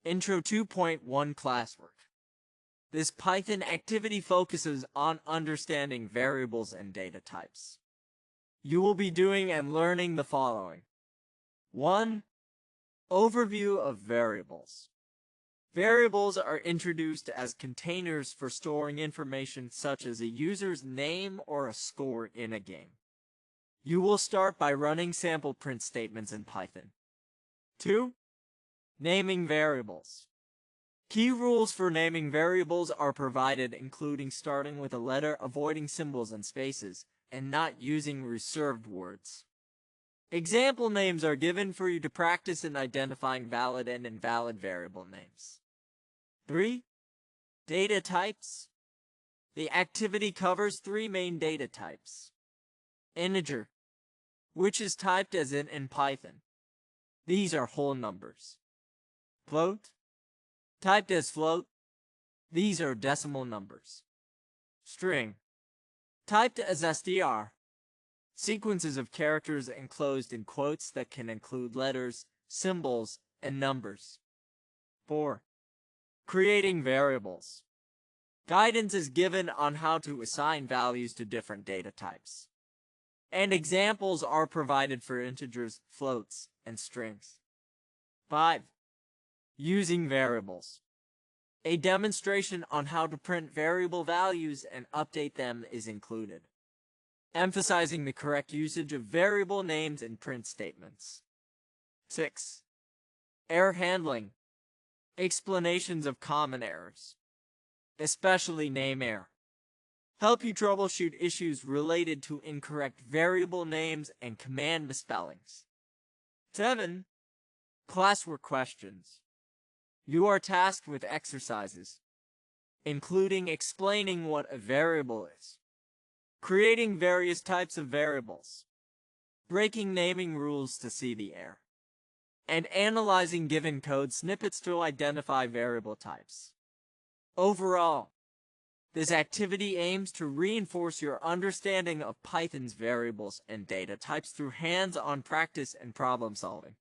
Intro 2.1 Classwork. This Python activity focuses on understanding variables and data types. You will be doing and learning the following. 1. Overview of variables. Variables are introduced as containers for storing information such as a user's name or a score in a game. You will start by running sample print statements in Python. 2. Naming variables. Key rules for naming variables are provided, including starting with a letter, avoiding symbols and spaces, and not using reserved words. Example names are given for you to practice in identifying valid and invalid variable names. 3. Data types. The activity covers 3 main data types. Integer, which is typed as int in Python. These are whole numbers. Float, typed as float. These are decimal numbers. String, typed as str. Sequences of characters enclosed in quotes that can include letters, symbols, and numbers. 4. Creating variables. Guidance is given on how to assign values to different data types. And examples are provided for integers, floats, and strings. 5. Using variables. A demonstration on how to print variable values and update them is included, emphasizing the correct usage of variable names in print statements. 6. Error handling. Explanations of common errors, especially name error. Help you troubleshoot issues related to incorrect variable names and command misspellings. 7. Classwork questions. You are tasked with exercises, including explaining what a variable is, creating various types of variables, breaking naming rules to see the error, and analyzing given code snippets to identify variable types. Overall, this activity aims to reinforce your understanding of Python's variables and data types through hands-on practice and problem solving.